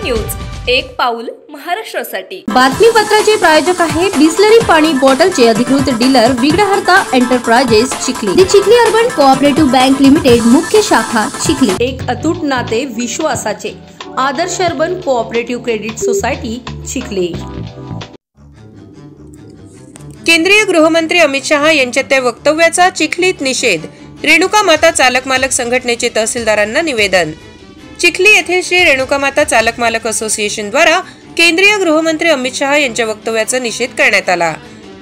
News, एक पाऊल महाराष्ट्रासाठी। बातमीपत्राचे प्रायोजक आहे बिसलरी पाणी बॉटलचे अधिकृत dealer Vighnaharta enterprises Chikhli. The Chikhli urban cooperative bank limited, मुख्य शाखा चिखली। एक अतूट नाते विश्वासाचे, Adarsh urban cooperative credit society Chikhli. केंद्रीय गृहमंत्री अमित शहा यांच्या त्या वक्तव्याचा चिखलीत निषेध। रेणुका माता चालक मालक संघटनेचे तहसीलदारांना निवेदन। चिखली येथे श्री रेणुका माता चालक मालक असोसिएशन द्वारा केंद्रीय गृहमंत्री अमित शहा यांच्या वक्तव्याचा निषेध करण्यात आला।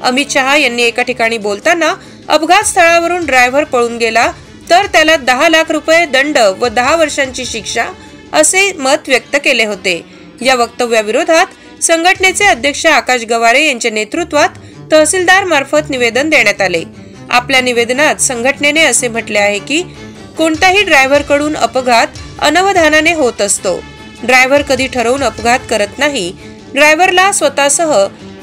अमित शहा यांनी एका ठिकाणी बोलताना अपघात स्थळावरून ड्रायव्हर पळून गेला तर त्याला 10 लाख रुपये दंड व 10 वर्षांची शिक्षा असे मत व्यक्त केले होते। या वक्तव्याविरोधात संघटनेचे अध्यक्ष आकाश गवारे यांच्या नेतृत्वात तहसीलदार मार्फत निवेदन देण्यात आले। आपल्या निवेदनात संघटनेने असे म्हटले आहे की कोणताही ड्रायव्हर कडून अपघात अनवधानाने होत असतो। ड्रायव्हर कधी ठरवून अपघात करत नाही। ड्रायव्हरला स्वतःसह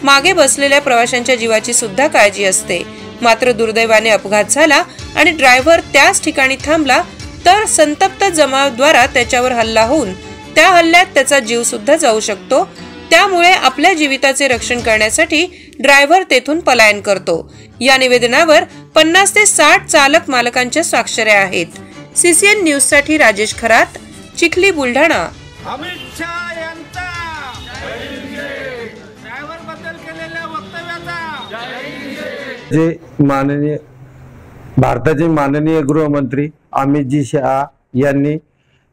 मागे बसलेल्या प्रवाशांच्या जीवाची सुद्धा काळजी असते। मात्र दुर्दैवाने अपघात झाला आणि ड्रायव्हर त्याच ठिकाणी थांबला तर संतप्त जमावाद्वारा त्याच्यावर हल्ला होऊन त्या हल्ल्यात त्याचा जीव सुद्धा जाऊ शकतो। त्यामुळे आपल्या जीविताचे रक्षण करण्यासाठी ड्रायव्हर तेथून पलायन करतो। या निवेदनावर 50 ते 60 चालक मालकांच्या स्वाक्षऱ्या आहेत। सीसीएन न्यूज साठी राजेश खरात, चिखली, बुलढाणा। अमित शहा यांचा ड्रायव्हर बद्दल केलेल्या वक्तव्याचा जे माननीय भारताचे माननीय गृहमंत्री अमित शहा यांनी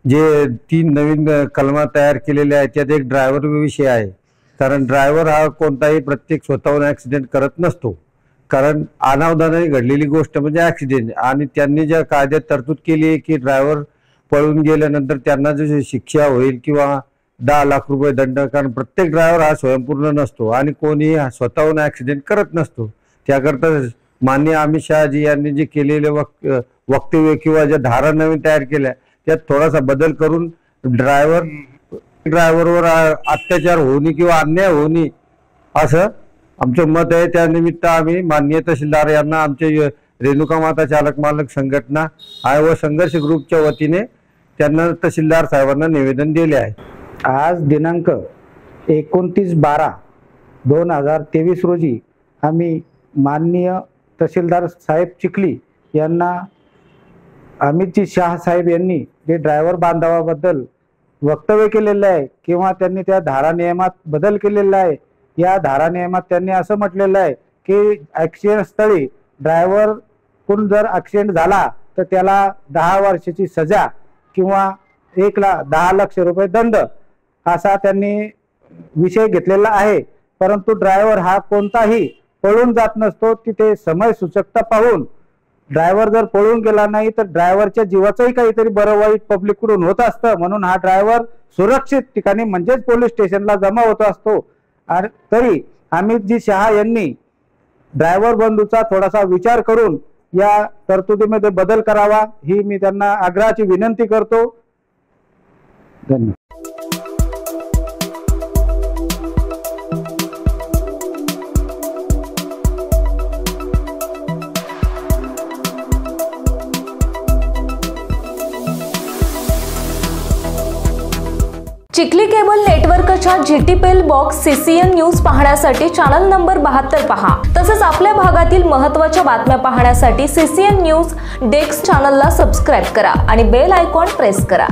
जे 3 नवीन कलमा तयार केलेल्या आहेत त्यात एक ड्रायव्हर विषय आहे। कारण ड्रायव्हर हा कोणताही प्रत्येक स्वतःहून ऍक्सिडेंट करत नसतो। कारण अनावधानाने घडलेली गोष्ट म्हणजे ऍक्सिडेंट, आणि त्यांनी ज्या कायद्यात तरतूद केली आहे की ड्रायव्हर पळून गेल्यानंतर त्यांना जी शिक्षा होईल किंवा 10 लाख रुपये दंड। कारण प्रत्येक ड्रायव्हर हा स्वयंपूर्ण नसतो आणि कोणी स्वतःहून ऍक्सिडेंट करत नसतो। त्याकरता माननीय अमित शहाजी यांनी जे केलेले वक्तव्य किंवा ज्या धारा नवीन तयार केल्या त्यात थोडासा बदल करून ड्रायव्हरवर अत्याचार होणे किंवा अन्याय होणे असं आमचं मत आहे। त्यानिमित्त आम्ही माननीय तहसीलदार यांना आमचे रेणुका माता चालक मालक संघटना व संघर्ष ग्रुपच्या वतीने त्यांना तहसीलदार साहेबांना निवेदन दिले आहे। आज दिनांक 29/12/2023 रोजी आम्ही माननीय तहसीलदार साहेब चिखली यांना अमित शहा साहेब यांनी जे ड्रायव्हर बांधवाबद्दल वक्तव्य केलेलं आहे किंवा त्यांनी त्या धारा नियमात बदल केलेला आहे, या धारा नियमात त्यांनी असं म्हटलेलं आहे की ॲक्सिडेंट स्थळी ड्रायव्हर कोण जर ॲक्सिडेंट झाला तर त्याला 10 वर्षाची सजा किंवा 10 लाख रुपये दंड असा त्यांनी विषय घेतलेला आहे। परंतु ड्रायव्हर हा कोणताही पळून जात नसतो। तिथे समय सूचकता पाहून ड्रायव्हर जर पळून गेला नाही तर ड्रायव्हरच्या जीवाचंही काहीतरी बरं वाईट पब्लिककडून होत असतं। म्हणून हा ड्रायव्हर सुरक्षित ठिकाणी म्हणजेच पोलीस स्टेशनला जमा होत असतो। आणि तरी अमित शहा यांनी ड्रायव्हर बंधूचा थोडासा विचार करून या तरतुदीमध्ये बदल करावा ही मी त्यांना आग्रहाची विनंती करतो। धन्यवाद। चिखली केबल नेटवर्कच्या GTPL बॉक्स सीसीएन न्यूज पाहण्यासाठी चॅनल नंबर 72 पहा। तसेच आपल्या भागातील महत्त्वाच्या बातम्या पाहण्यासाठी सीसीएन न्यूज डेस्क चॅनलला सबस्क्राइब करा आणि बेल आयकॉन प्रेस करा।